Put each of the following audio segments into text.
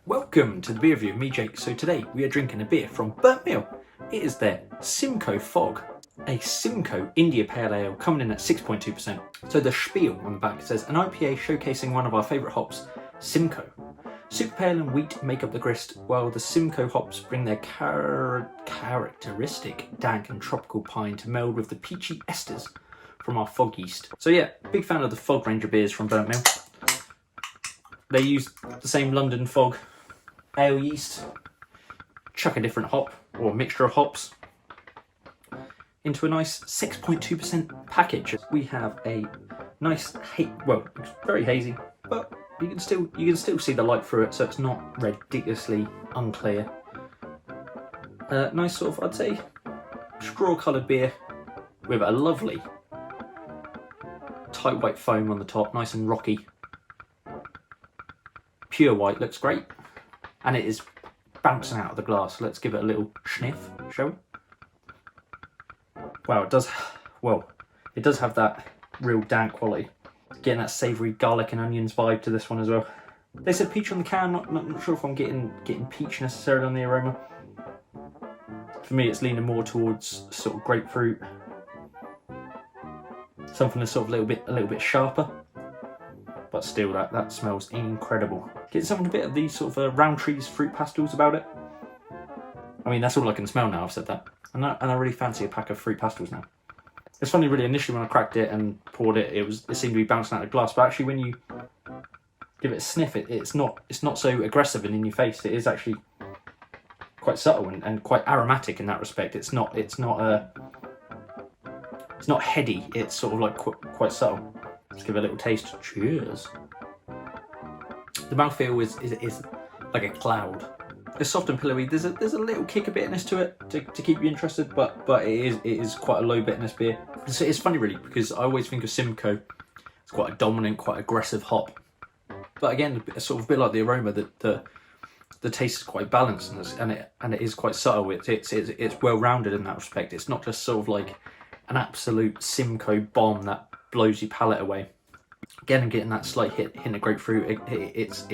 Welcome to the beer review, me Jake. So today we are drinking a beer from Burnt Mill. It is their Simcoe Fog, a Simcoe India Pale Ale coming in at 6.2%. So the spiel on the back says, an IPA showcasing one of our favourite hops, Simcoe. Super pale and wheat make up the grist, while the Simcoe hops bring their characteristic dank and tropical pine to meld with the peachy esters from our fog yeast. So yeah, big fan of the Fog Ranger beers from Burnt Mill. They use the same London Fog ale yeast, chuck a different hop or a mixture of hops into a nice 6.2% package. We have a nice, well, it's very hazy, but you can still see the light through it, so it's not ridiculously unclear. Nice sort of, I'd say, straw-coloured beer with a lovely tight white foam on the top, nice and rocky. Pure white, looks great, and it is bouncing out of the glass. Let's give it a little sniff, shall we? Wow, it does have that real dank quality. Getting that savoury garlic and onions vibe to this one as well. They said peach on the can, not sure if I'm getting peach necessarily on the aroma. For me it's leaning more towards sort of grapefruit. Something that's sort of a little bit sharper. But still, that smells incredible. Get something a bit of these sort of Roundtree's fruit pastels about it. I mean, that's all I can smell now I've said that. And I really fancy a pack of fruit pastels now. It's funny, really, initially when I cracked it and poured it, it seemed to be bouncing out of the glass. But actually, when you give it a sniff, it's not so aggressive and in your face. It is actually quite subtle and quite aromatic in that respect. It's not heady. It's sort of like quite subtle. Let's give it a little taste. Cheers. The mouthfeel is like a cloud. It's soft and pillowy. There's a little kick of bitterness to it to keep you interested, but it is quite a low bitterness beer. It's funny really, because I always think of Simcoe as quite a dominant, quite aggressive hop. But again, it's sort of a bit like the aroma, that the taste is quite balanced and it is quite subtle. It's well rounded in that respect. It's not just sort of like an absolute Simcoe bomb that blows your palate away. Again, I'm getting that slight hint of grapefruit. It's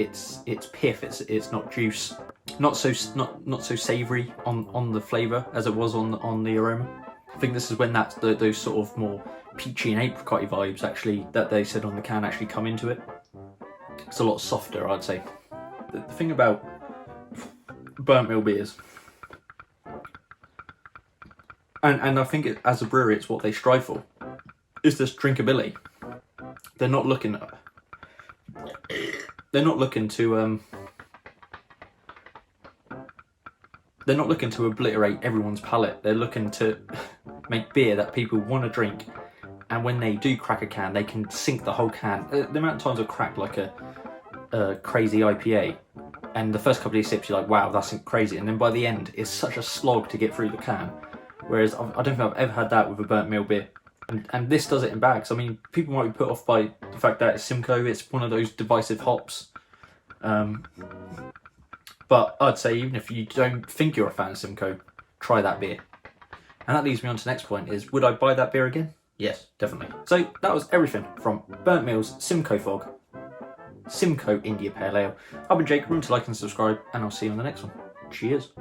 piff. It's not juice. Not so savoury on the flavour as it was on the aroma. I think this is when those sort of more peachy and apricot vibes actually that they said on the can actually come into it. It's a lot softer, I'd say. The thing about Burnt Mill beers, and I think as a brewery it's what they strive for, is this drinkability. They're not looking to obliterate everyone's palate. They're looking to make beer that people want to drink, and when they do crack a can, they can sink the whole can. The amount of times I've cracked like a crazy IPA, and the first couple of sips you're like, wow, that's crazy, and then by the end it's such a slog to get through the can. Whereas I don't think I've ever had that with a Burnt Mill beer. And this does it in bags. I mean, people might be put off by the fact that it's Simcoe. It's one of those divisive hops. But I'd say even if you don't think you're a fan of Simcoe, try that beer. And that leads me on to the next point, is would I buy that beer again? Yes, definitely. So that was everything from Burnt Mill's Simcoe Fog, Simcoe India Pale Ale. I've been Jake. Remember to like and subscribe, and I'll see you on the next one. Cheers.